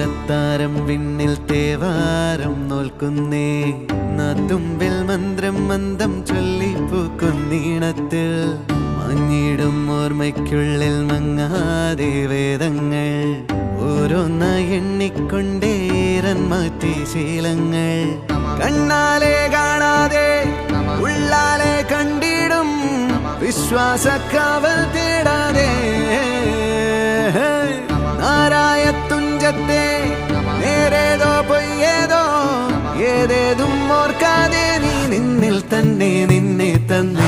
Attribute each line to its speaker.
Speaker 1: താരത്താരം വിണ്ണിൽ തേവാരം നോൽക്കുന്നേ നാത്തുമ്പിൽ മന്ത്രം മന്ദം ചൊല്ലിപ്പൂക്കുന്നീണത്തിൽ മഞ്ഞിടും ഓർമ്മയ്ക്കുള്ളിൽ മങ്ങാതെ വേദങ്ങൾ ഓരോന്നായി എണ്ണിക്കൊണ്ടേരൻ മാറ്റി ശീലങ്ങൾ കണ്ണാലെ കാണാതെ ഉള്ളാലെ കണ്ടിടും വിശ്വാസക്കാവൽ തേടാതെ നാരായ തുഞ്ചത്തെ നേരേതോ പൊയ്യേതോ ഏതേതും ഓർക്കാതെ നീ നിന്നിൽ തന്നെ നിന്നെ തന്നെ